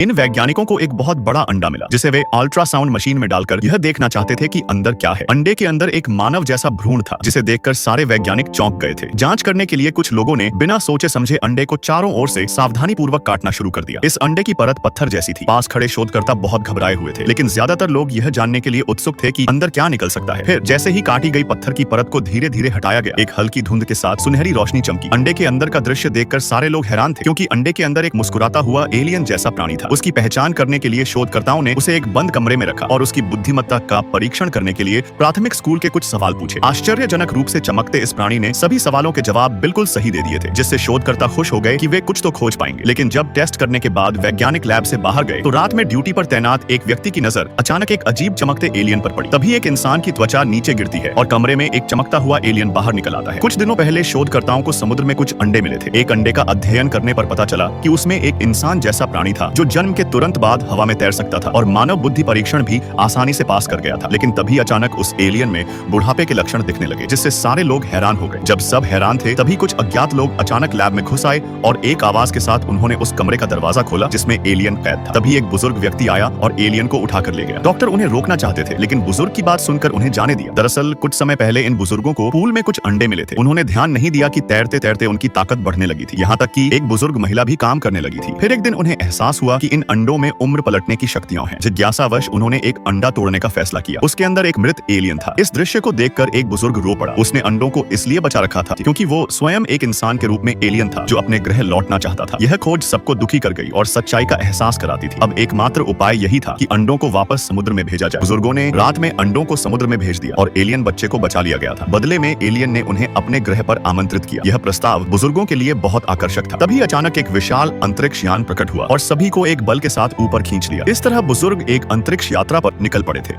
इन वैज्ञानिकों को एक बहुत बड़ा अंडा मिला जिसे वे अल्ट्रासाउंड मशीन में डालकर यह देखना चाहते थे कि अंदर क्या है। अंडे के अंदर एक मानव जैसा भ्रूण था जिसे देखकर सारे वैज्ञानिक चौंक गए थे। जांच करने के लिए कुछ लोगों ने बिना सोचे समझे अंडे को चारों ओर से सावधानी पूर्वक काटना शुरू कर दिया। इस अंडे की परत पत्थर जैसी थी। पास खड़े शोधकर्ता बहुत घबराए हुए थे, लेकिन ज्यादातर लोग यह जानने के लिए उत्सुक थे कि अंदर क्या निकल सकता है। फिर जैसे ही काटी गई पत्थर की परत को धीरे धीरे हटाया गया, एक हल्की धुंध के साथ सुनहरी रोशनी चमकी। अंडे के अंदर का दृश्य देखकर सारे लोग हैरान थे, क्योंकि अंडे के अंदर एक मुस्कुराता हुआ एलियन जैसा प्राणी था। उसकी पहचान करने के लिए शोधकर्ताओं ने उसे एक बंद कमरे में रखा और उसकी बुद्धिमत्ता का परीक्षण करने के लिए प्राथमिक स्कूल के कुछ सवाल पूछे। आश्चर्यजनक रूप से चमकते इस प्राणी ने सभी सवालों के जवाब बिल्कुल सही दे दिए थे, जिससे शोधकर्ता खुश हो गए कि वे कुछ तो खोज पाएंगे। लेकिन जब टेस्ट करने के बाद वैज्ञानिक लैब से बाहर गए तो रात में ड्यूटी पर तैनात एक व्यक्ति की नजर अचानक एक अजीब चमकते एलियन पर पड़ी। तभी एक इंसान की त्वचा नीचे गिरती है और कमरे में एक चमकता हुआ एलियन बाहर निकल आता है। कुछ दिनों पहले शोधकर्ताओं को समुद्र में कुछ अंडे मिले थे। एक अंडे का अध्ययन करने पर पता चला कि उसमें एक इंसान जैसा प्राणी था जो जन्म के तुरंत बाद हवा में तैर सकता था और मानव बुद्धि परीक्षण भी आसानी से पास कर गया था। लेकिन तभी अचानक उस एलियन में बुढ़ापे के लक्षण दिखने लगे, जिससे सारे लोग हैरान हो गए। जब सब हैरान थे तभी कुछ अज्ञात लोग अचानक लैब में घुस आए और एक आवाज के साथ उन्होंने उस कमरे का दरवाजा खोला जिसमें एलियन कैद था। तभी एक बुजुर्ग व्यक्ति आया और एलियन को उठाकर ले गया। डॉक्टर उन्हें रोकना चाहते थे, लेकिन बुजुर्ग की बात सुनकर उन्हें जाने दिया। दरअसल कुछ समय पहले इन बुजुर्गों को पूल में कुछ अंडे मिले थे। उन्होंने ध्यान नहीं दिया कि तैरते तैरते उनकी ताकत बढ़ने लगी थी, यहाँ तक कि एक बुजुर्ग महिला भी काम करने लगी थी। फिर एक दिन उन्हें एहसास हुआ कि इन अंडों में उम्र पलटने की शक्तियां हैं। जिज्ञासावश उन्होंने एक अंडा तोड़ने का फैसला किया। उसके अंदर एक मृत एलियन था। इस दृश्य को देखकर एक बुजुर्ग रो पड़ा। उसने अंडों को इसलिए बचा रखा था क्योंकि वो स्वयं एक इंसान के रूप में एलियन था जो अपने ग्रह लौटना चाहता था। यह खोज सबको दुखी कर गई और सच्चाई का एहसास कराती थी। अब एकमात्र उपाय यही था कि अंडों को वापस समुद्र में भेजा जाए। बुजुर्गों ने रात में अंडों को समुद्र में भेज दिया और एलियन बच्चे को बचा लिया गया था। बदले में एलियन ने उन्हें अपने ग्रह पर आमंत्रित किया। यह प्रस्ताव बुजुर्गों के लिए बहुत आकर्षक था। तभी अचानक एक विशाल अंतरिक्ष यान प्रकट हुआ और सभी को एक बल के साथ ऊपर खींच लिया। इस तरह बुजुर्ग एक अंतरिक्ष यात्रा पर निकल पड़े थे।